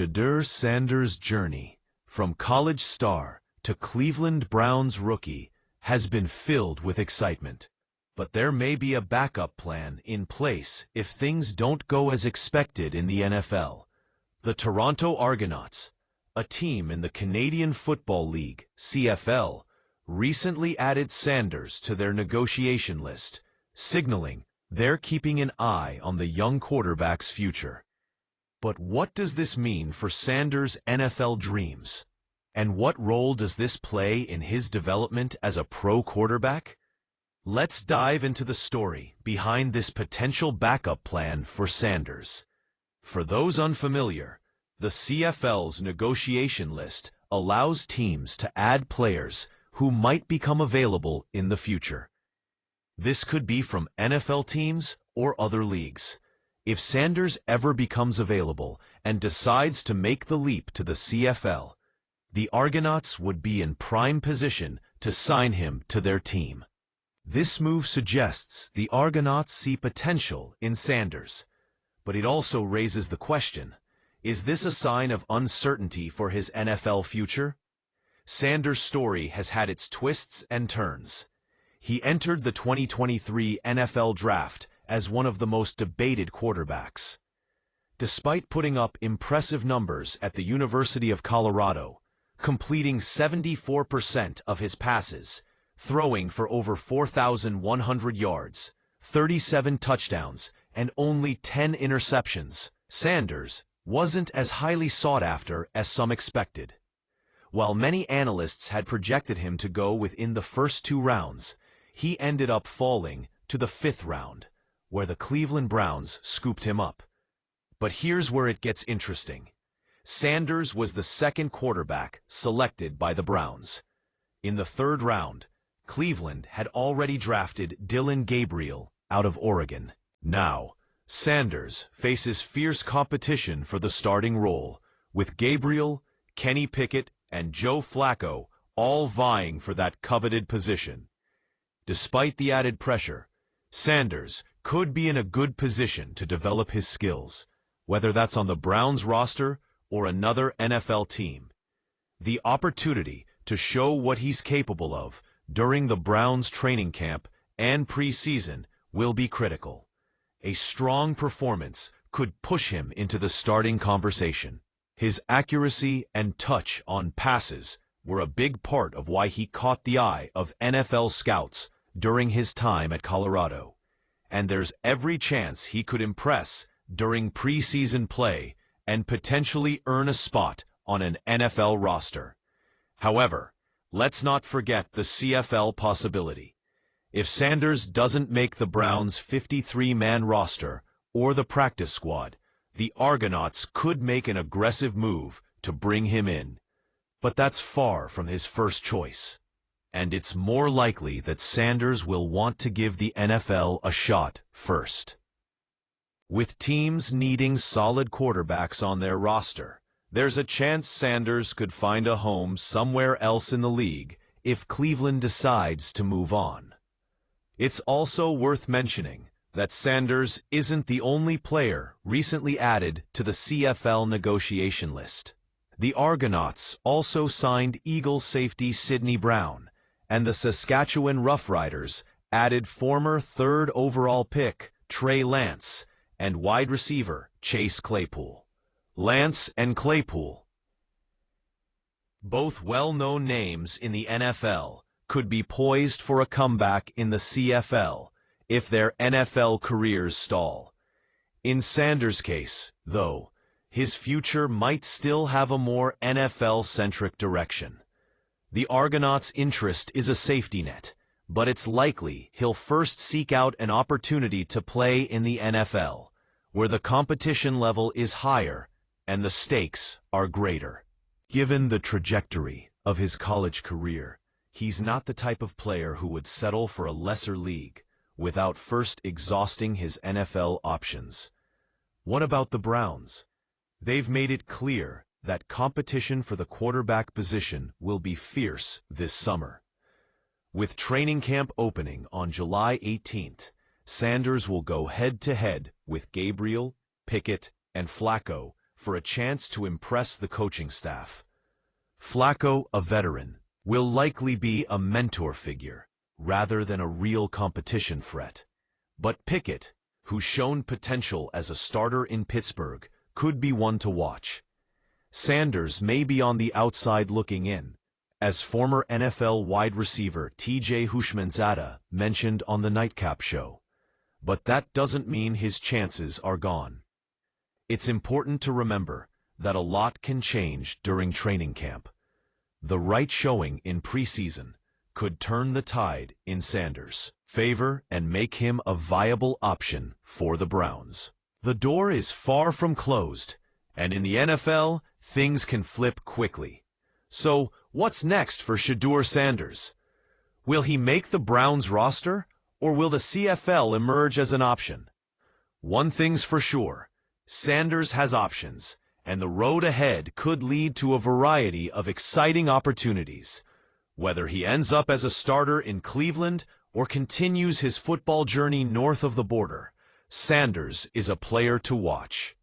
Shedeur Sanders' journey, from college star to Cleveland Browns rookie, has been filled with excitement. But there may be a backup plan in place if things don't go as expected in the NFL. The Toronto Argonauts, a team in the Canadian Football League (CFL), recently added Sanders to their negotiation list, signaling they're keeping an eye on the young quarterback's future. But what does this mean for Sanders' NFL dreams? And what role does this play in his development as a pro quarterback? Let's dive into the story behind this potential backup plan for Sanders. For those unfamiliar, the CFL's negotiation list allows teams to add players who might become available in the future. This could be from NFL teams or other leagues. If Sanders ever becomes available and decides to make the leap to the CFL, the Argonauts would be in prime position to sign him to their team. This move suggests the Argonauts see potential in Sanders, but it also raises the question, is this a sign of uncertainty for his NFL future? Sanders' story has had its twists and turns. He entered the 2023 NFL Draft as one of the most debated quarterbacks. Despite putting up impressive numbers at the University of Colorado, completing 74% of his passes, throwing for over 4,100 yards, 37 touchdowns, and only 10 interceptions, Sanders wasn't as highly sought after as some expected. While many analysts had projected him to go within the first 2 rounds, he ended up falling to the 5th round, where the Cleveland Browns scooped him up. But here's where it gets interesting. Sanders was the second quarterback selected by the Browns. In the 3rd round, Cleveland had already drafted Dillon Gabriel out of Oregon. Now, Sanders faces fierce competition for the starting role, with Gabriel, Kenny Pickett, and Joe Flacco all vying for that coveted position. Despite the added pressure, Sanders could be in a good position to develop his skills, whether that's on the Browns roster or another NFL team. The opportunity to show what he's capable of during the Browns training camp and preseason will be critical. A strong performance could push him into the starting conversation. His accuracy and touch on passes were a big part of why he caught the eye of NFL scouts during his time at Colorado. And there's every chance he could impress during preseason play and potentially earn a spot on an NFL roster. However, let's not forget the CFL possibility. If Sanders doesn't make the Browns' 53-man roster or the practice squad, the Argonauts could make an aggressive move to bring him in. But that's far from his first choice. And it's more likely that Sanders will want to give the NFL a shot first. With teams needing solid quarterbacks on their roster, there's a chance Sanders could find a home somewhere else in the league if Cleveland decides to move on. It's also worth mentioning that Sanders isn't the only player recently added to the CFL negotiation list. The Argonauts also signed Eagles safety Sidney Brown, and the Saskatchewan Roughriders added former 3rd overall pick Trey Lance and wide receiver Chase Claypool. Lance and Claypool, both well-known names in the NFL, could be poised for a comeback in the CFL if their NFL careers stall. In Sanders' case, though, his future might still have a more NFL-centric direction. The Argonauts' interest is a safety net, but it's likely he'll first seek out an opportunity to play in the NFL, where the competition level is higher and the stakes are greater. Given the trajectory of his college career, he's not the type of player who would settle for a lesser league without first exhausting his NFL options. What about the Browns? They've made it clear that competition for the quarterback position will be fierce this summer. With training camp opening on July 18th, Sanders will go head-to-head with Gabriel, Pickett, and Flacco for a chance to impress the coaching staff. Flacco, a veteran, will likely be a mentor figure rather than a real competition threat. But Pickett, who's shown potential as a starter in Pittsburgh, could be one to watch. Sanders may be on the outside looking in, as former NFL wide receiver T.J. Houshmandzadeh mentioned on the Nightcap show. But that doesn't mean his chances are gone. It's important to remember that a lot can change during training camp. The right showing in preseason could turn the tide in Sanders' favor and make him a viable option for the Browns. The door is far from closed, and in the NFL, things can flip quickly. So, what's next for Shedeur Sanders? Will he make the Browns roster, or will the CFL emerge as an option? One thing's for sure, Sanders has options, and the road ahead could lead to a variety of exciting opportunities. Whether he ends up as a starter in Cleveland or continues his football journey north of the border, Sanders is a player to watch.